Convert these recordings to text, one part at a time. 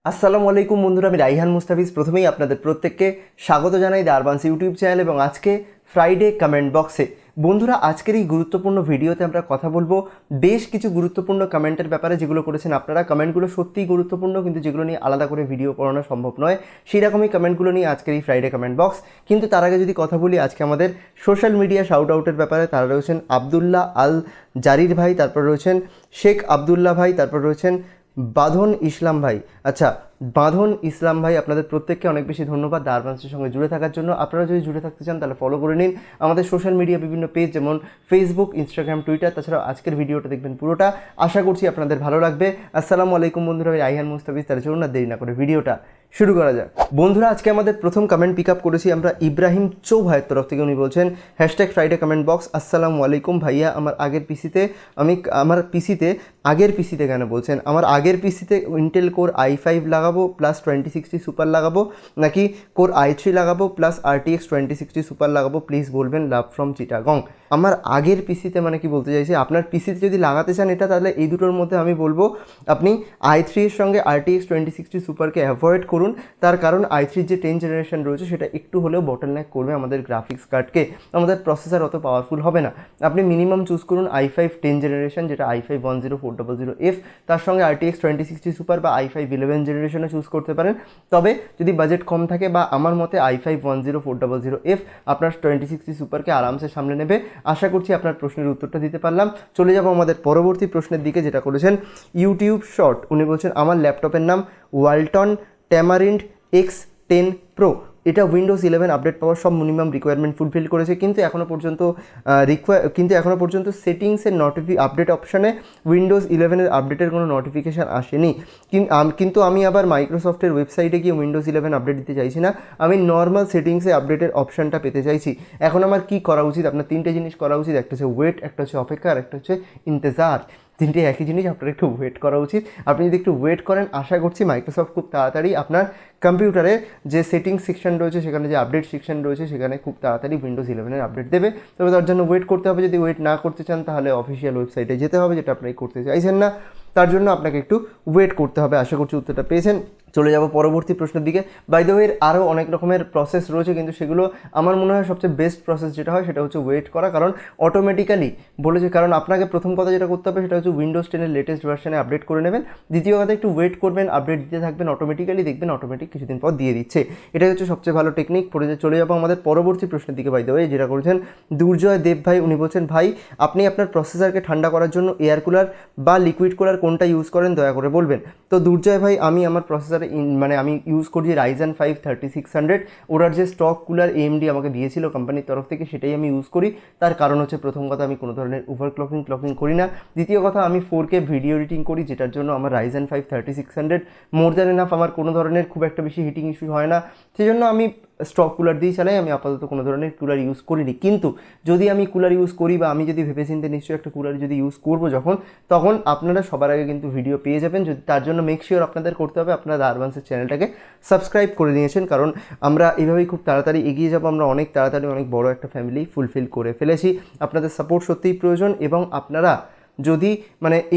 আসসালামু আলাইকুম বন্ধুরা, আমি রাইহান মুস্তাফিজ প্রথমেই আপনাদের প্রত্যেককে স্বাগত জানাই দ্য আরবান্স ইউটিউব চ্যানেল এবং আজকে ফ্রাইডে কমেন্ট বক্সে। বন্ধুরা, আজকের এই গুরুত্বপূর্ণ ভিডিওতে আমরা কথা বলবো বেশ কিছু গুরুত্বপূর্ণ কমেন্টের ব্যাপারে, যেগুলো করেছেন আপনারা। কমেন্টগুলো সত্যিই গুরুত্বপূর্ণ, কিন্তু যেগুলো নিয়ে আলাদা করে ভিডিও করানো সম্ভব নয়, সেই রকমই কমেন্টগুলো নিয়ে আজকের এই ফ্রাইডে কমেন্ট বক্স। কিন্তু তার আগে যদি কথা বলি আজকে আমাদের সোশ্যাল মিডিয়া শাউট আউটের ব্যাপারে, তারা রয়েছেন আবদুল্লাহ আল জারির ভাই, তারপর রয়েছেন শেখ আবদুল্লাহ ভাই, তারপর রয়েছেন বাঁধন ইসলাম ভাই। আচ্ছা, বাঁধন ইসলাম ভাই, আপনাদের প্রত্যেককে অনেক বেশি ধন্যবাদ দ্য আরবান্সের সঙ্গে জুড়ে থাকার জন্য। আপনারা যদি জুড়ে থাকতে চান তাহলে ফলো করে নিন আমাদের সোশ্যাল মিডিয়া বিভিন্ন পেজ, যেমন ফেসবুক, ইনস্টাগ্রাম, টুইটার। তাছাড়াও আজকের ভিডিওটা দেখবেন পুরোটা, আশা করছি আপনাদের ভালো লাগবে। আসসালামু আলাইকুম বন্ধুরা, আমি রাইহান মুস্তাফিজ। তার জন্য না দেরি না করে ভিডিওটা শুরু করা যাক। বন্ধুরা, আজকে আমাদের প্রথম কমেন্ট পিক আপ করেছি আমরা ইব্রাহিম চৌ ভাইয়ের তরফ থেকে। উনি বলছেন হ্যাশট্যাগ ফ্রাইডে কমেন্ট বক্স, আসসালামু আলাইকুম ভাইয়া, আমার আগের পিসিতে কেন বলছেন, আমার আগের পিসিতে ইন্টেল কোর i5 লাগাবো প্লাস 2060 সুপার লাগাবো, নাকি কোর i3 লাগাবো প্লাস RTX 2060 সুপার লাগাবো, প্লিজ বলবেন, লাভ ফ্রম চিটাগং। আমার আগের পিসিতে মানে কি বলতে চাইছি, আপনার পিসিতে যদি লাগাতে চান এটা, তাহলে এই দুটোর মধ্যে আমি বলবো আপনি i3 এর সঙ্গে RTX 2060 সুপারকে অ্যাভয়েড করুন। তার কারণ i3 যে 10 জেনারেশন রয়েছে সেটা একটু হলেও বটলনেক করবে আমাদের গ্রাফিক্স কার্ডকে, আমাদের প্রসেসর অত পাওয়ারফুল হবে না। আপনি মিনিমাম চুজ করুন i5 10 জেনারেশন, যেটা i5 10400F, তার সঙ্গে RTX 2060 সুপার বা i5 11 জেনারেশনে চুজ করতে পারেন। তবে যদি বাজেট কম থাকে, বা আমার মতে i5 10400F আপনার 2060 সুপারকে আরামসে সামলে নেবে। আশা করছি আপনার প্রশ্নের উত্তরটা দিতে পারলাম। চলে যাব আমাদের পরবর্তী প্রশ্নের দিকে, যেটা করেছেন ইউটিউব শর্ট। উনি বলছেন আমার ল্যাপটপের নাম ওয়ালটন ট্যামারিন্ড X10 Pro, এটা উইন্ডোজ 11 আপডেট পাওয়ার সব মিনিমাম রিকোয়ারমেন্ট ফুলফিল করেছে, কিন্তু এখনও পর্যন্ত সেটিংসের আপডেট অপশানে উইন্ডোজ 11-এর আপডেটের কোনো নোটিফিকেশান আসেনি। কিন্তু আমি আবার মাইক্রোসফটের ওয়েবসাইটে গিয়ে উইন্ডোজ 11 আপডেট দিতে চাইছি না, আমি নর্মাল সেটিংসে আপডেটের অপশানটা পেতে চাইছি। এখন আমার কি করা উচিত? আপনার তিনটে জিনিস করা উচিত, একটা হচ্ছে ওয়েট, একটা হচ্ছে অপেক্ষা, আর একটা হচ্ছে ইন্তজার। তিনটে একই জিনিস, আপনার একটু ওয়েট করা উচিত। আপনি যদি একটু ওয়েট করেন, আশা করছি মাইক্রোসফট খুব তাড়াতাড়ি আপনার কম্পিউটারে যে সেটিংস সেকশন রয়েছে, সেখানে যে আপডেট সেকশন রয়েছে, সেখানে খুব তাড়াতাড়ি উইন্ডোজ 11-এর আপডেট দেবে। তবে তার জন্য ওয়েট করতে হবে। যদি ওয়েট না করতে চান তাহলে অফিসিয়াল ওয়েবসাইটে যেতে হবে, যেটা আপনি করতে চাইছেন না, তার জন্য আপনাকে একটু ওয়েট করতে হবে। আশা করছি উত্তরটা পেয়েছেন। চলে যাব পরবর্তী প্রশ্নের দিকে। বাই দ্য ওয়ে, আরও অনেক রকমের প্রসেস রয়েছে, কিন্তু সেগুলো আমার মনে হয় সবচেয়ে বেস্ট প্রসেস যেটা হয় সেটা হচ্ছে ওয়েট করা, কারণ অটোমেটিক্যালি বলেছে। কারণ আপনাকে প্রথম কথা যেটা করতে হবে সেটা হচ্ছে উইন্ডোজ 10-এর লেটেস্ট ভার্সনে আপডেট করে নেবেন। দ্বিতীয় কথা, একটু ওয়েট করবেন, আপডেট দিতে থাকবেন, অটোমেটিক্যালি দেখবেন অটোমেটিক কিছুদিন পর দিয়ে দিচ্ছে। এটাই হচ্ছে সবচেয়ে ভালো টেকনিক। চলে যাবো আমাদের পরবর্তী প্রশ্নের দিকে। বাই দ্য ওয়ে, যেটা করেছেন দুর্জয় দেব ভাই, উনি বলছেন ভাই, আপনি আপনার প্রসেসরকে ঠান্ডা করার জন্য এয়ার কুলার বা লিকুইড কুলার কোনটা ইউজ করেন, দয়া করে বলবেন। তো দুর্জয় ভাই, আমি আমার প্রসেসরে আমি ইউজ করছি রাইজেন 5 3600। ওরার যে স্টক কুলার AMD আমাকে দিয়েছিল কোম্পানির তরফ থেকে, সেটাই আমি ইউজ করি। তার কারণ হচ্ছে, প্রথম কথা, আমি কোনো ধরনের ওভারক্লকিং করি না। দ্বিতীয় কথা, আমি 4K ভিডিও এডিটিং করি, যেটার জন্য আমার রাইজেন 5 3600 মোর দ্যান এনাফ। আমার কোনো ধরনের খুব একটা বেশি হিটিং ইস্যু হয় না, সেই জন্য আমি স্টক কুলার দিয়েই চালাই। আমি আপাতত কোনো ধরনের কুলার ইউজ করিনি। কিন্তু যদি আমি কুলার ইউজ করি, বা আমি যদি ভেবেচিন্তে নিশ্চয়ই একটা কুলার যদি ইউজ করবো তখন আপনারা সবার আগে কিন্তু ভিডিও পেয়ে যাবেন। যদি তার জন্য মেক শিওর আপনাদের করতে হবে আপনারা দ্য আরবান্সের চ্যানেলটাকে সাবস্ক্রাইব করে নিয়েছেন, কারণ আমরা এইভাবেই খুব তাড়াতাড়ি এগিয়ে যাবো। আমরা অনেক তাড়াতাড়ি অনেক বড় একটা ফ্যামিলি ফুলফিল করে ফেলেছি। আপনাদের সাপোর্ট সত্যিই প্রয়োজন, এবং আপনারা যদি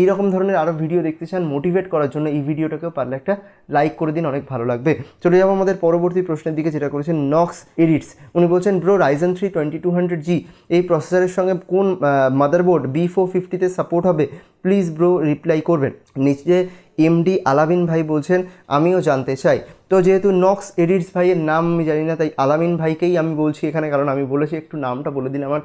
এইরকম ধরনের আরও ভিডিও দেখতে চান মোটিভেট করার জন্য, এই ভিডিওটাকেও পারলে একটা লাইক করে দিন, অনেক ভালো লাগবে। চলে যাবো আমাদের পরবর্তী প্রশ্নের দিকে, যেটা করেছেন নক্স এডিটস। উনি বলছেন ব্রো, রাইজেন 3 2200G এই প্রসেসরের সঙ্গে কোন মাদারবোর্ড B450-তে সাপোর্ট হবে, প্লিজ ব্রো রিপ্লাই করবেন। নিচে MD আলামিন ভাই বলছেন আমিও জানতে চাই। তো যেহেতু নক্স এডিটস ভাইয়ের নাম আমি জানি না, তাই আলামিন ভাইকেই আমি বলছি এখানে, কারণ আমি বলেছি একটু নামটা বলে দিন আমার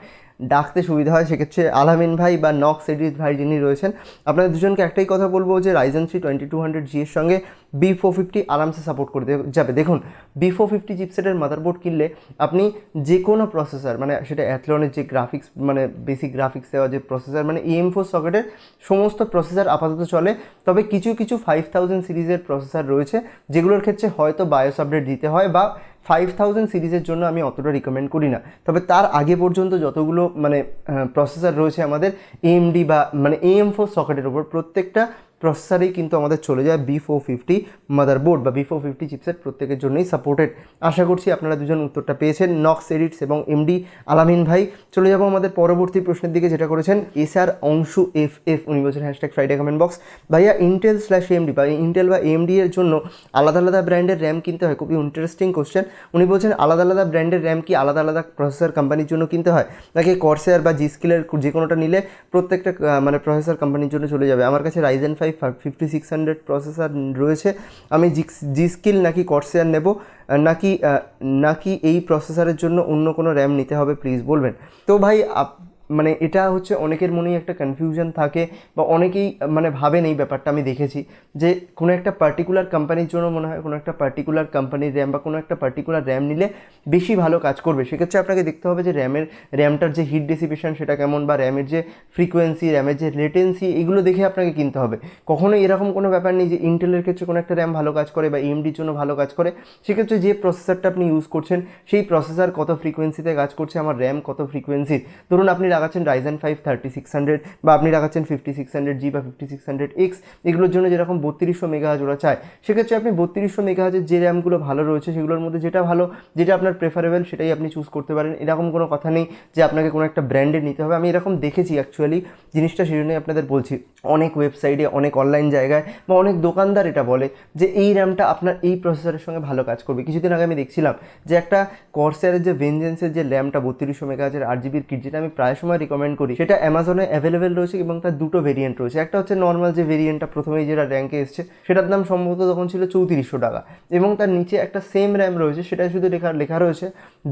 ডাকতে সুবিধা হয়। সেক্ষেত্রে আলামিন ভাই বা নক্স এডিটস ভাই যিনি রয়েছেন, আপনাদের দুজনকে একটাই কথা বলবো যে রাইজেন 3 2200G এর সঙ্গে B450 আরামসে সাপোর্ট করে যাবে। দেখুন, B450 চিপসেটের মাদারবোর্ড কিনলে আপনি যে কোনো প্রসেসর, সেটা অ্যাথলনের যে গ্রাফিক্স বেসিক গ্রাফিক্স দেওয়া যে প্রসেসর, AM4 সকেটের সমস্ত প্রসেসর আপাতত চলে। তবে কিছু 5000 সিরিজের প্রসেসর রয়েছে, যেগুলোর ক্ষেত্রে হয়তো বায়োস আপডেট দিতে হয়, বা 5000 সিরিজের জন্য আমি অতটা রিকমেন্ড করি না। তবে তার আগে পর্যন্ত যতগুলো প্রসেসর রয়েছে আমাদের AMD বা AM4 সকেটের ওপর, প্রত্যেকটা প্রসেসরেই কিন্তু আমাদের চলে যায় B450 মাদারবোর্ড বা B450 চিপসেট প্রত্যেকের জন্যই সাপোর্টেড। আশা করছি আপনারা দুজন উত্তরটা পেয়েছেন, নক্স এডিটস এবং এমডি আলামিন ভাই। চলে যাবো আমাদের পরবর্তী প্রশ্নের দিকে, যেটা করেছেন এসআর অংশু FF। উনি বলছেন #ফ্রাইডে কমেন্ট বক্স, ভাইয়া ইন্টেল/AMD বা ইন্টেল বা AMD এর জন্য আলাদা আলাদা ব্র্যান্ডের র্যাম কিনতে হয়? খুবই ইন্টারেস্টিং কোশ্চেন। উনি বলছেন আলাদা আলাদা ব্র্যান্ডের র্যাম কি আলাদা আলাদা প্রসেসর কোম্পানির জন্য কিনতে হয়, নাকি কর্সেয়ার বা জিস্কিলের যে কোনোটা নিলে প্রত্যেকটা মানে প্রসেসর কোম্পানির জন্য চলে যাবে? আমার কাছে রাইজেন 5 5600 প্রসেসর রয়েছে, আমি জিস্কিল নাকি কর্সেয়ার নেব, নাকি নাকি এই প্রসেসরের জন্য অন্য কোনো র্যাম নিতে হবে, প্লিজ বলবেন। তো ভাই মানে এটা হচ্ছে অনেকের মনেই একটা কনফিউশন থাকে বা অনেকেই মানে ভাবেন এই ব্যাপারটা। আমি দেখেছি যে কোনো একটা পার্টিকুলার কোম্পানির জন্য মনে হয় কোনো একটা পার্টিকুলার কোম্পানির র্যাম বা কোনো একটা পার্টিকুলার র্যাম নিলে বেশি ভালো কাজ করবে। সেক্ষেত্রে আপনাকে দেখতে হবে যে র্যামটার যে হিট ডিসিপেশন সেটা কেমন, বা র্যামের যে ফ্রিকোয়েন্সি, র্যামের যে লেটেন্সি, এগুলো দেখে আপনাকে কিনতে হবে। কখনোই এরকম কোনো ব্যাপার নেই যে ইন্টেলের ক্ষেত্রে কোনো একটা র্যাম ভালো কাজ করে বা AMDর জন্য ভালো কাজ করে। সেক্ষেত্রে যে প্রসেসরটা আপনি ইউজ করছেন সেই প্রসেসর কত ফ্রিকোয়েন্সিতে কাজ করছে, আমার র্যাম কত ফ্রিকোয়েন্সির। ধরুন আপনি লাগাচ্ছেন রাইজেন 5 3600 বা আপনি লাগাচ্ছেন 5600G বা 5600X, এগুলোর জন্য যেরকম 3200 মেগাহার্জ ওরা চায়, সেক্ষেত্রে আপনি 3200 মেগাহার্জের যে র্যামগুলো ভালো রয়েছে সেগুলোর মধ্যে যেটা ভালো, যেটা আপনার প্রেফারেবল, সেটাই আপনি চুজ করতে পারেন। এরকম কোনো কথা নেই যে আপনাকে কোনো একটা ব্র্যান্ডের নিতে হবে। আমি এরকম দেখেছি অ্যাকচুয়ালি জিনিসটা, সেই জন্যই আপনাদের বলছি। অনেক ওয়েবসাইটে, অনেক অনলাইন জায়গায় বা অনেক দোকানদার এটা বলে যে এই র্যামটা আপনার এই প্রসেসরের সঙ্গে ভালো কাজ করবে। কিছুদিন আগে আমি দেখছিলাম যে একটা কর্সেয়ারের যে ভেঞ্জেন্সের যে র্যামটা 3200 মেগাহার্জের 8GB কিট, যেটা আমি প্রায় সময় রিকমেন্ড করি, সেটা অ্যামাজনে অ্যাভেলেবেল রয়েছে এবং তার দুটো ভেরিয়েন্ট রয়েছে। একটা হচ্ছে নর্মাল যে ভেরিয়েন্টটা প্রথমেই যেটা র্যাঙ্কে এসছে, সেটার দাম সম্ভবত তখন ছিল 3400 টাকা, এবং তার নিচে একটা সেম র্যাম রয়েছে, সেটা শুধু লেখা রয়েছে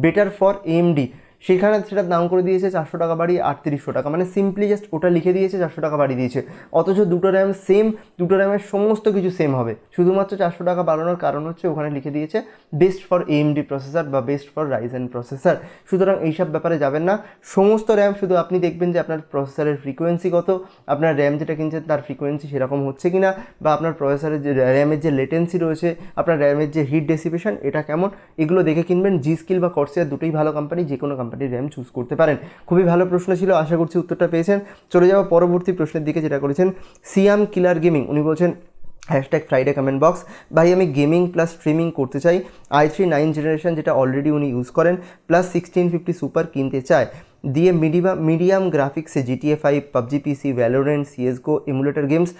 বেটার ফর AMD। সেখানে সেটার দাম করে দিয়েছে 400 টাকা বাড়িয়ে 3800 টাকা, মানে সিম্পলি জাস্ট ওটা লিখে দিয়েছে 400 টাকা বাড়িয়ে দিয়েছে। অথচ দুটো র্যাম সেম, দুটো র্যামের সমস্ত কিছু সেম হবে, শুধুমাত্র 400 টাকা বাড়ানোর কারণ হচ্ছে ওখানে লিখে দিয়েছে বেস্ট ফর AMD প্রসেসর বা বেস্ট ফর রাইজেন প্রসেসর। সুতরাং এইসব ব্যাপারে যাবেন না। সমস্ত র্যাম শুধু আপনি দেখবেন যে আপনার প্রসেসরের ফ্রিকোয়েন্সি কত, আপনার র্যাম যেটা কিনছেন তার ফ্রিকোয়েন্সি সেরকম হচ্ছে কিনা, বা আপনার প্রসেসরের যে র্যামের যে লেটেন্সি রয়েছে, আপনার র্যামের যে হিট ডেসিপেশন এটা কেমন, এগুলো দেখে কিনবেন। জিস্কিল বা কর্সেয়ার দুটোই ভালো কোম্পানি, যে কোনো কোম্পানির র্যাম চুজ করতে পারেন। খুবই ভালো প্রশ্ন ছিল, আশা করছি উত্তরটা পেয়েছেন। চলে যাওয়া পরবর্তী প্রশ্নের দিকে, যেটা করেছেন সিয়াম কিলার গেমিং। উনি বলছেন #ফ্রাইডে কমেন্ট বক্স, ভাই আমি গেমিং প্লাস স্ট্রিমিং করতে চাই, i3 9 জেনারেশন যেটা অলরেডি উনি ইউজ করেন প্লাস 1650 সুপার কিনতে চায়, দিয়ে মিডিয়াম গ্রাফিক্সে GTA 5, PUBG PC, Valorant, CSGO emulator games,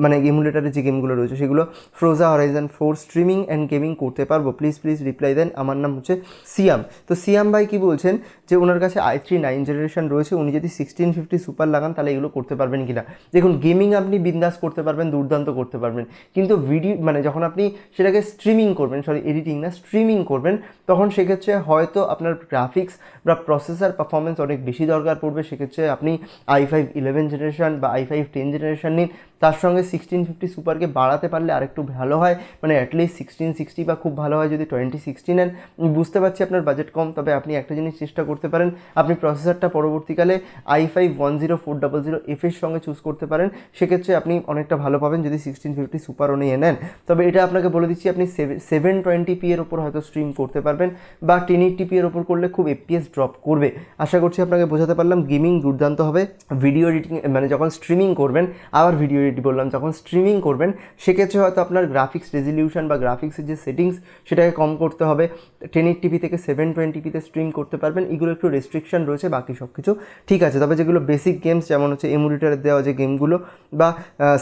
মানে এমুলেটারের যে গেমগুলো রয়েছে সেগুলো, Forza horizon 4 streaming and gaming করতে পারবো, প্লিজ রিপ্লাই দেন। আমার নাম হচ্ছে সিয়াম। তো সিয়াম ভাই কি বলছেন যে ওনার কাছে i3 9 জেনারেশন রয়েছে, উনি যদি 1650 সুপার লাগান তাহলে এগুলো করতে পারবেন কিনা। দেখুন, গেমিং আপনি বিন্দাস করতে পারবেন, দুর্দান্ত করতে পারবেন, কিন্তু ভিডিও মানে যখন আপনি সেটাকে স্ট্রিমিং করবেন, এডিটিং না স্ট্রিমিং করবেন, তখন সেক্ষেত্রে হয়তো আপনার গ্রাফিক্স বা প্রসেসর পারফরমেন্স অনেক বেশি দরকার পড়বে। সেক্ষেত্রে আপনি i5 11 জেনারেশন বা i5 10 জেনারেশন নিন, তার সঙ্গে 1650 সুপারকে বাড়াতে পারলে আরেকটু ভালো হয়, মানে অ্যাটলিস্ট 1660, বা খুব ভালো হয় যদি 2060 নেন। বুঝতে পারছি আপনার বাজেট কম, তবে আপনি একটা জিনিস চেষ্টা করতে পারেন, আপনি প্রসেসরটা পরবর্তীকালে i5 10400F এর সঙ্গে চুজ করতে পারেন, সেক্ষেত্রে আপনি অনেকটা ভালো পাবেন যদি 1650 সুপারও নিয়ে নেন। তবে এটা আপনাকে বলে দিচ্ছি, আপনি 720p এর ওপর হয়তো স্ট্রিম করতে পারবেন, বা 1080p এর ওপর করলে খুব FPS ড্রপ করবে। আশা করছি আপনাকে বোঝাতে পারলাম। গেমিং দুর্দান্ত হবে, ভিডিও এডিটিং মানে যখন স্ট্রিমিং করবেন, আবার ভিডিও এডিট বললাম, যখন স্ট্রিমিং করবেন সেক্ষেত্রে হয়তো আপনার গ্রাফিক্স রেজলিউশন বা গ্রাফিক্সের যে সেটিংস সেটাকে কম করতে হবে, 1080p থেকে 720pতে স্ট্রিম করতে পারবেন। এগুলো একটু রেস্ট্রিকশন রয়েছে, বাকি সব কিছু ঠিক আছে। তবে যেগুলো বেসিক গেমস, যেমন হচ্ছে এমুলেটারে দেওয়া যে গেমগুলো বা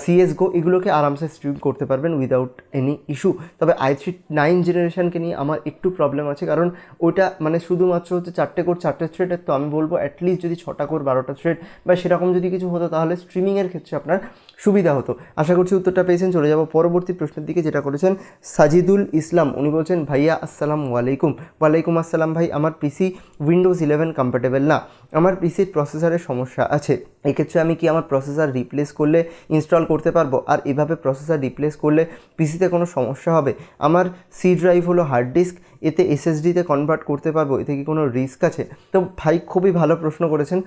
CSGO, এগুলোকে আরামসে স্ট্রিম করতে পারবেন উইদাউট এনি ইস্যু। তবে i3 9 জেনারেশনকে নিয়ে আমার একটু প্রবলেম আছে, কারণ ওইটা মানে শুধুমাত্র হচ্ছে 4টে কোর 4টে থ্রেডের, তো আমি বলবো অ্যাটলিস্ট যদি 6টা কোর 12টা থ্রেড বা সেরকম যদি কিছু হতো তাহলে স্ট্রিমিংয়ের ক্ষেত্রে আপনার সুবিধা হতো। আশা করছি উত্তরটা পেয়েছেন। চলে যাব পরবর্তী প্রশ্নের দিকে, যেটা করেছেন সাজিদুল ইসলাম। উনি বলছেন ভাইয়া আসসালামু আলাইকুম। ওয়ালাইকুম আসসালাম ভাই, আমার পিসি উইন্ডোজ 11 কম্প্যাটেবল না, আমার পিসির প্রসেসরের সমস্যা আছে, এক্ষেত্রে আমি কি আমার প্রসেসর রিপ্লেস করলে ইনস্টল করতে পারবো? আর এভাবে প্রসেসর রিপ্লেস করলে পিসিতে কোনো সমস্যা হবে? আমার সি ড্রাইভ হলো হার্ড ডিস্ক, এতে SSDতে কনভার্ট করতে পারবো, এতে কি কোনো রিস্ক আছে? তো ভাই খুবই ভালো প্রশ্ন করেছেন।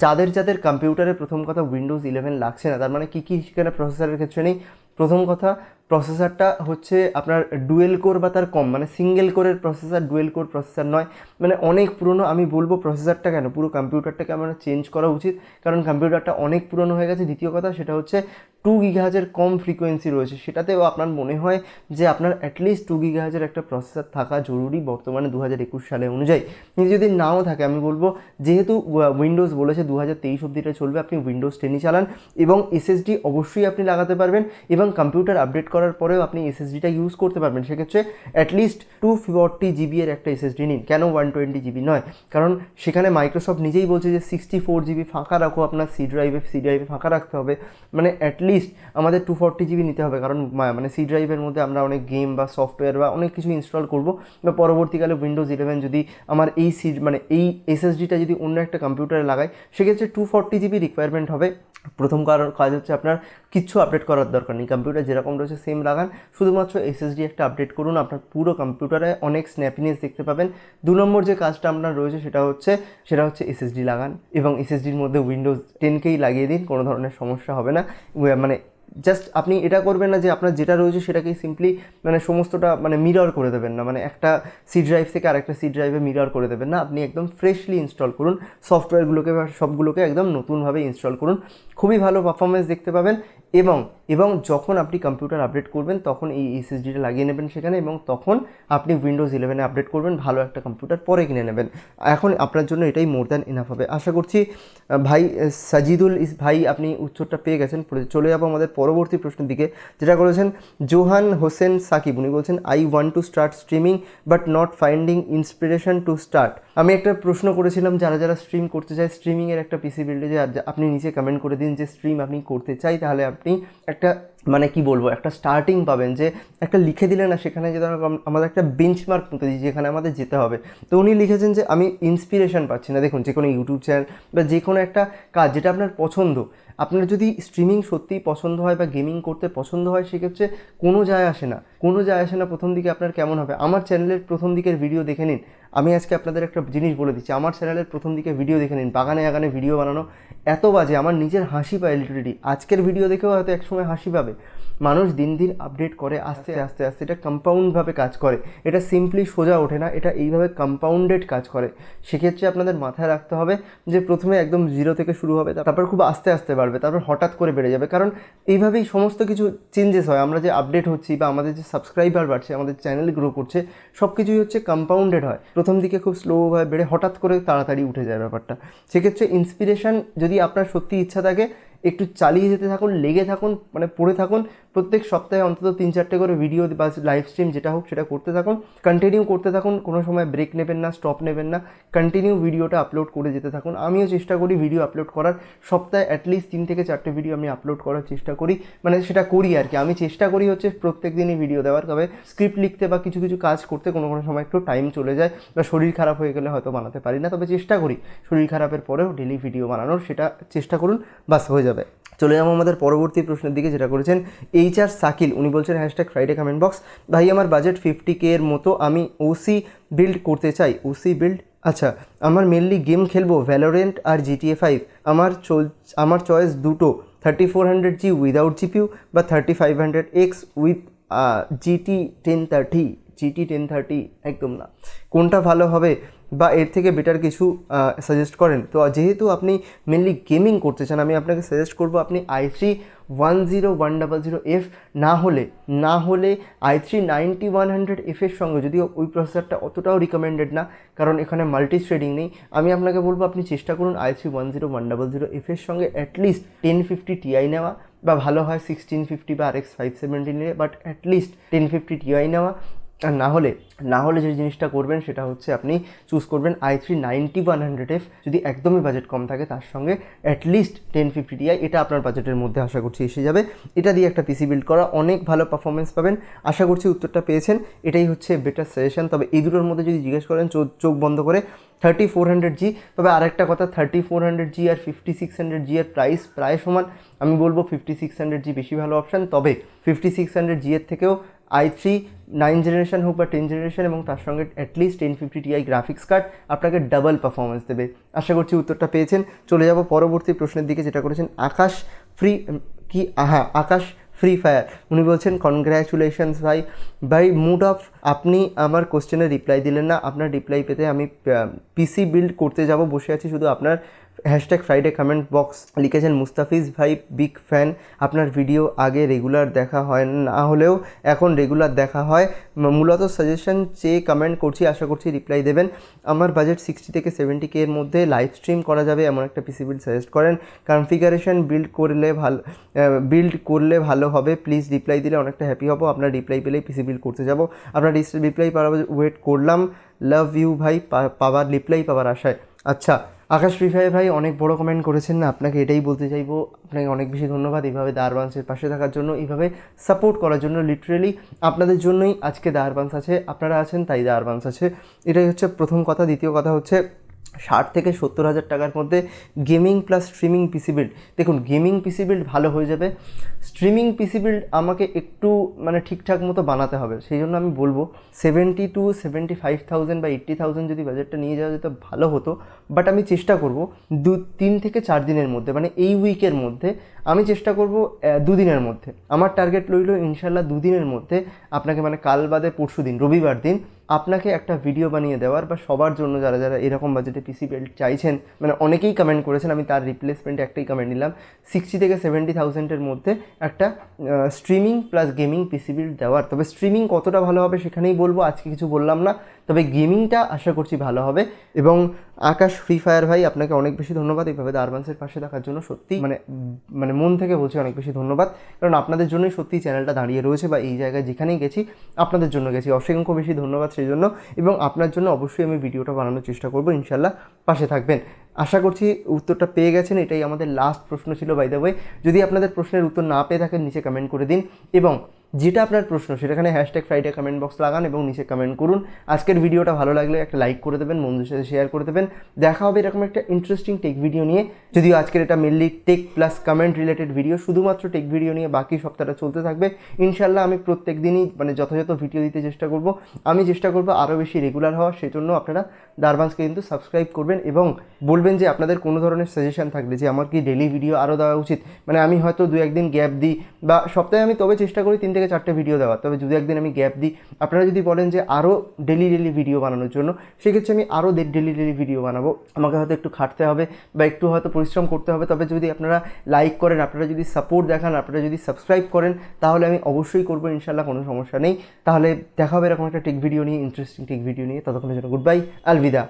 যাদের কম্পিউটারে প্রথম কথা উইন্ডোজ 11 লাগছে না, তার মানে কী সেখানে প্রসেসরের ক্ষেত্রে নেই। প্রথম কথা, প্রসেসরটা হচ্ছে আপনার ডুয়েল কোর বা তার কম, মানে সিঙ্গেল কোরের প্রসেসর, ডুয়েল কোর প্রসেসর নয়, মানে অনেক পুরনো। আমি বলবো প্রসেসরটা কেন, পুরো কম্পিউটারটাকে আমরা চেঞ্জ করা উচিত, কারণ কম্পিউটারটা অনেক পুরনো হয়ে গেছে। দ্বিতীয় কথা, সেটা হচ্ছে 2 গিগাহার্জের কম ফ্রিকোয়েন্সি রয়েছে, সেটাতেও আপনার মনে হয় যে আপনার অ্যাটলিস্ট 2 গিগাহার্জের একটা প্রসেসর থাকা জরুরি বর্তমানে 2021 সালে অনুযায়ী। কিন্তু যদি নাও থাকে, আমি বলবো যেহেতু উইন্ডোজ বলেছে 2023 অবধিটা চলবে, আপনি উইন্ডোজ 10ই চালান এবং এসএসডি অবশ্যই আপনি লাগাতে পারবেন এবং কম্পিউটার আপডেট করার পরেও আপনি এসএসডিটা ইউজ করতে পারবেন। সেক্ষেত্রে অ্যাটলিস্ট 240 জিবি এর একটা এসএসডি নিন, কেন 120 জিবি নয়? কারণ সেখানে মাইক্রোসফট নিজেই বলছে যে 64 জিবি ফাঁকা রাখো, আপনার সি ড্রাইভে ফাঁকা রাখতে হবে, মানে অ্যাটলিস্ট আমাদের 240 জিবি নিতে হবে। কারণ মানে সি ড্রাইভের মধ্যে আমরা অনেক গেম বা সফটওয়্যার বা অনেক কিছু ইনস্টল করব, বা পরবর্তীকালে উইন্ডোজ 11 যদি আমার এই এই এসএসডিটা যদি অন্য একটা কম্পিউটারে লাগাই, সেক্ষেত্রে 240 জিবি রিকোয়ারমেন্ট হবে। প্রথম কাজ হচ্ছে আপনার কিচ্ছু আপডেট করার দরকার নেই, কম্পিউটার যেরকম রয়েছে সেম লাগান, শুধুমাত্র এসএসডি একটা আপডেট করুন, আপনার পুরো কম্পিউটারে অনেক স্ন্যাপিনেস দেখতে পাবেন। 2 নম্বর যে কাজটা আপনার রয়েছে সেটা হচ্ছে এসএসডি লাগান এবং এসএসডির মধ্যে উইন্ডোজ 10কেই লাগিয়ে দিন, কোনো ধরনের সমস্যা হবে না। মানে জাস্ট আপনি এটা করবেন না যে আপনার যেটা রয়েছে সেটাকেই সিম্পলি মানে সমস্তটা মানে মিরর করে দেবেন না, মানে একটা সি ড্রাইভ থেকে আরেকটা সি ড্রাইভে মিরর করে দেবেন না, আপনি একদম ফ্রেশলি ইনস্টল করুন সফটওয়্যারগুলোকে বা সবগুলোকে একদম নতুনভাবে ইনস্টল করুন, খুবই ভালো পারফরমেন্স দেখতে পাবেন। এবং যখন আপনি কম্পিউটার আপডেট করবেন তখন এই এসএসডিটা লাগিয়ে নেবেন সেখানে, এবং তখন আপনি উইন্ডোজ 11-এ আপডেট করবেন, ভালো একটা কম্পিউটার পরে কিনে নেবেন। এখন আপনার জন্য এটাই মোর দ্যান ইনাফ হবে। আশা করছি ভাই সাজিদুল ভাই আপনি উত্তরটা পেয়ে গেছেন। চলে যাবো আমাদের পরবর্তী প্রশ্নের দিকে, যেটা করেছেন জোহান হোসেন সাকিব। উনি বলছেন I want to start streaming but not finding inspiration to start. আমি একটা প্রশ্ন করেছিলাম যারা স্ট্রিম করতে চায়, স্ট্রিমিংয়ের একটা পিসি বিল্ডে, যে আপনি নিচে কমেন্ট করে দিন যে স্ট্রিম আপনি করতে চাই, তাহলে আপনি একটা মানে কি বলবো একটা স্টার্টিং পাবেন, যে একটা লিখে দিলে না সেখানে যে আমাদের একটা বেঞ্চমার্ক মতো দিই যেখানে আমাদের যেতে হবে। তো উনি লিখেছেন যে আমি ইন্সপিরেশন পাচ্ছি না। দেখুন, যে কোনো ইউটিউব চ্যানেল বা যে কোনো একটা কাজ যেটা আপনার পছন্দ, আপনার যদি স্ট্রিমিং সত্যিই পছন্দ হয় বা গেমিং করতে পছন্দ হয়, সেক্ষেত্রে কোনো যায় আসে না প্রথম দিকে আপনার কেমন হবে। আমার চ্যানেলের প্রথম দিকের ভিডিও দেখে নিন, আমি আজকে আপনাদের একটা জিনিস বলে দিচ্ছি, আমার চ্যানেলের প্রথম দিকে ভিডিও দেখে নিন, বাগানে ভিডিও বানানো এত বাজে, আমার নিজের হাসি পায় লিটারেলি। আজকের ভিডিও দেখেও হয়তো একসময় হাসি পাবে। মানুষ দিন আপডেট করে আস্তে আস্তে এটা কম্পাউন্ডভাবে কাজ করে, এটা সিম্পলি সোজা ওঠে না, এটা এইভাবে কম্পাউন্ডেড কাজ করে। সেক্ষেত্রে আপনাদের মাথায় রাখতে হবে যে প্রথমে একদম 0 থেকে শুরু হবে, তারপর খুব আস্তে আস্তে বাড়বে, তারপর হঠাৎ করে বেড়ে যাবে। কারণ এইভাবেই সমস্ত কিছু চেঞ্জেস হয়, আমরা যে আপডেট হচ্ছি বা আমাদের যে সাবস্ক্রাইবার বাড়ছে, আমাদের চ্যানেল গ্রো করছে, সব কিছুই হচ্ছে কম্পাউন্ডেড হয়। প্রথম দিকে খুব স্লোভাবে বেড়ে হঠাৎ করে তাড়াতাড়ি উঠে যায় ব্যাপারটা। সেক্ষেত্রে ইন্সপিরেশন যদি আপনার সত্যি ইচ্ছা থাকে, একটু চালিয়ে যেতে থাকুন, লেগে থাকুন, মানে পড়ে থাকুন, প্রত্যেক সপ্তাহে অন্তত 3-4টে করে ভিডিও বা লাইভ স্ট্রিম যেটা হোক সেটা করতে থাকুন, কন্টিনিউ করতে থাকুন, কোনো সময় ব্রেক নেবেন না, স্টপ নেবেন না, কন্টিনিউ ভিডিওটা আপলোড করে যেতে থাকুন। আমিও চেষ্টা করি ভিডিও আপলোড করার, সপ্তাহে অ্যাটলিস্ট 3 থেকে 4টে ভিডিও আমি আপলোড করার চেষ্টা করি, মানে সেটা করি আর কি। আমি চেষ্টা করি হচ্ছে প্রত্যেক দিনই ভিডিও দেওয়ার, তবে স্ক্রিপ্ট লিখতে বা কিছু কাজ করতে কোনো সময় একটু টাইম চলে যায় বা শরীর খারাপ হয়ে গেলে হয়তো বানাতে পারি না, তবে চেষ্টা করি শরীর খারাপের পরেও ডেলি ভিডিও বানানোর, সেটা চেষ্টা করুন, বাস হয়ে যাবে। চলে যাবো আমাদের পরবর্তী প্রশ্নের দিকে, যেটা করেছেন এইচআর সাকিল। উনি বলছেন #ফ্রাইডে কমেন্ট বক্স, ভাই আমার বাজেট 50K এর মতো, আমি ওসি বিল্ড করতে চাই। ওসি বিল্ড, আচ্ছা, আমার মেনলি গেম খেলবো ভ্যালোরেন্ট আর GTA 5। আমার চয়েস দুটো, 3400G উইদাউট জিপিউ বা 3500X উইথ GT 1030 একদম না, কোনটা ভালো হবে বা এর থেকে বেটার কিছু সাজেস্ট করেন? তো যেহেতু আপনি মেনলি গেমিং করতে চান, আমি আপনাকে সাজেস্ট করবো আপনি i3 10100F না হলে i3 9100F এর সঙ্গে, যদিও ওই প্রসেসরটা অতটাও রিকমেন্ডেড না কারণ এখানে মাল্টি থ্রেডিং নেই, আমি আপনাকে বলবো আপনি চেষ্টা করুন i3 10100F এর সঙ্গে অ্যাটলিস্ট 1050 Ti নেওয়া, বা ভালো হয় 1650 বা RX 570 নিলে, বাট অ্যাটলিস্ট 1050 Ti নেওয়া। আর না হলে যে জিনিসটা করবেন সেটা হচ্ছে আপনি চুজ করবেন i3 9100F, যদি একদমই বাজেট কম থাকে, তার সঙ্গে অ্যাটলিস্ট 1050 Ti, এটা আপনার বাজেটের মধ্যে আশা করছি এসে যাবে। এটা দিয়ে একটা পিসি বিল্ড করা, অনেক ভালো পারফরমেন্স পাবেন। আশা করছি উত্তরটা পেয়েছেন, এটাই হচ্ছে বেটার সাজেশন। তবে এই দুটোর মধ্যে যদি জিজ্ঞেস করেন চোখ বন্ধ করে 3400G, তবে আরেকটা কথা, 3400G আর 5600G এর প্রাইস প্রায় সমান। আমি বলবো 5600G বেশি ভালো অপশান, তবে 5600G এর থেকেও i3 9 জেনারেশন হোক বা 10 জেনারেশন এবং তার সঙ্গে অ্যাটলিস্ট 1050 Ti গ্রাফিক্স কার্ড আপনাকে ডাবল পারফরমেন্স দেবে। আশা করছি উত্তরটা পেয়েছেন। চলে যাব পরবর্তী প্রশ্নের দিকে, যেটা করেছেন আকাশ ফ্রি ফায়ার। উনি বলছেন কনগ্র্যাচুলেশনস ভাই মুড অফ, আপনি আমার কোশ্চেনের রিপ্লাই দিলেন না, আপনার রিপ্লাই পেতে আমি পিসি বিল্ড করতে যাব, বসে আছি শুধু আপনার হ্যাশট্যাগ ফ্রাইডে কমেন্ট বক্স লিখেছেন মুস্তাফিজ ভাই বিগ ফ্যান, আপনার ভিডিও আগে রেগুলার দেখা হয় না হলেও এখন রেগুলার দেখা হয়, মূলত সাজেশন চেয়ে কমেন্ট করছি, আশা করছি রিপ্লাই দেবেন। আমার বাজেট 60 থেকে 70K এর মধ্যে লাইভ স্ট্রিম করা যাবে এমন একটা পিসি বিল্ড সাজেস্ট করেন, কনফিগারেশন বিল্ড করলে ভালো হবে, প্লিজ রিপ্লাই দিলে অনেকটা হ্যাপি হব, আপনার রিপ্লাই পেলেই পিসি বিল্ড করতে যাব, আপনার রিপ্লাই পাওয়ার ওয়েট করলাম, লাভ ইউ ভাই, রিপ্লাই পাওয়ার আশায়। আচ্ছা, আকাশ ফ্রি ফায়ার ভাই অনেক বড় কমেন্ট করেছেন না, আপনাকে এটাই বলতে চাইবো, আপনাকে অনেক বেশি ধন্যবাদ এইভাবে দা আরবান্সের পাশে থাকার জন্য, এইভাবে সাপোর্ট করার জন্য। লিটারেলি আপনাদের জন্যই আজকে দা আরবান্স আছে, আপনারা আছেন তাই দা আরবান্স আছে, এটাই হচ্ছে প্রথম কথা। দ্বিতীয় কথা হচ্ছে 60 থেকে 70 হাজার টাকার মধ্যে gaming plus streaming PC build, দেখুন গেমিং পিসি বিল্ড ভালো হয়ে যাবে, স্ট্রিমিং পিসি বিল্ড আমাকে একটু মানে ঠিকঠাক মতো বানাতে হবে, সেই জন্য আমি বলবো 70 to 75,000 বা 80,000 যদি বাজেটটা নিয়ে যাওয়া যেত ভালো হতো, বাট আমি চেষ্টা করব 3 থেকে 4 দিনের মধ্যে, মানে এই উইকের মধ্যে আমি চেষ্টা করব 2 দিনের মধ্যে, আমার টার্গেট রইল ইনশাল্লাহ 2 দিনের মধ্যে আপনাকে, মানে কাল বাদে পরশু দিন রবিবার দিন আপনাকে একটা ভিডিও বানিয়ে দেওয়ার, বা সবার জন্য যারা যারা এরকম বাজেটে পিসি বিল্ড চাইছেন, মানে অনেকেই কমেন্ট করেছেন, আমি তার রিপ্লেসমেন্টে একটাই কমেন্ট নিলাম, 60 থেকে 70,000-এর মধ্যে একটা streaming plus gaming PC build দেওয়ার। তবে স্ট্রিমিং কতটা ভালো হবে সেখানেই বলবো, আজকে কিছু বললাম না, তবে গেমিংটা আশা করছি ভালো হবে। এবং আকাশ ফ্রি ফায়ার ভাই আপনাকে অনেক বেশি ধন্যবাদ এইভাবে দা আরবান্সের পাশে থাকার জন্য, সত্যি মানে মন থেকে বলছি অনেক বেশি ধন্যবাদ, কারণ আপনাদের জন্যই সত্যি চ্যানেলটা দাঁড়িয়ে রয়েছে, বা এই জায়গায় যেখানেই গেছি আপনাদের জন্য গেছি, অসংখ্য বেশি ধন্যবাদ সেই জন্য। এবং আপনার জন্য অবশ্যই আমি ভিডিওটা বানানোর চেষ্টা করবো, ইনশাল্লাহ পাশে থাকবেন। আশা করছি উত্তরটা পেয়ে গেছেন, এটাই আমাদের লাস্ট প্রশ্ন ছিল বাই দ্য ওয়ে। যদি আপনাদের প্রশ্নের উত্তর না পেয়ে থাকেন নিচে কমেন্ট করে দিন, এবং যেটা আপনার প্রশ্ন সেটাখানে হ্যাশট্যাগ ফ্রাইডে কমেন্ট বক্স লাগান এবং নিচে কমেন্ট করুন। আজকের ভিডিওটা ভালো লাগলে একটা লাইক করে দেবেন, বন্ধুদের সাথে শেয়ার করে দেবেন। দেখা হবে এরকম একটা ইন্টারেস্টিং টেক ভিডিও নিয়ে, যদিও আজকের এটা mainly tech plus comment related video, শুধুমাত্র টেক ভিডিও নিয়ে বাকি সপ্তাহটা চলতে থাকবে ইনশাল্লাহ। আমি প্রত্যেক দিনই মানে যথাযথ ভিডিও দিতে চেষ্টা করব, আমি চেষ্টা করব আরও বেশি রেগুলার হওয়ার, সেজন্য আপনারা দা আরবান্সকে কিন্তু সাবস্ক্রাইব করবেন এবং বলবেন যে আপনাদের কোনো ধরনের সাজেশন থাকলে যে আমার কি ডেলি ভিডিও আরও দেওয়া উচিত, মানে আমি হয়তো 2-1 দিন গ্যাপ দিই, বা সপ্তাহে আমি তবে চেষ্টা করি 3 থেকে 4টে ভিডিও দেওয়ার, তবে যদি একদিন আমি গ্যাপ দিই, আপনারা যদি বলেন যে আরও ডেলি ভিডিও বানানোর জন্য, সেক্ষেত্রে আমি আরও ডেলি ভিডিও বানাবো। আমাকে হয়তো একটু খাটতে হবে বা একটু হয়তো পরিশ্রম করতে হবে, তবে যদি আপনারা লাইক করেন, আপনারা যদি সাপোর্ট দেখান, আপনারা যদি সাবস্ক্রাইব করেন, তাহলে আমি অবশ্যই করবো ইনশাল্লাহ, কোনো সমস্যা নেই। তাহলে দেখা হবে এরকম একটা টেক ভিডিও নিয়ে, ইন্টারেস্টিং টেক ভিডিও নিয়ে, ততক্ষণের জন্য গুড বাই, আলবিদা।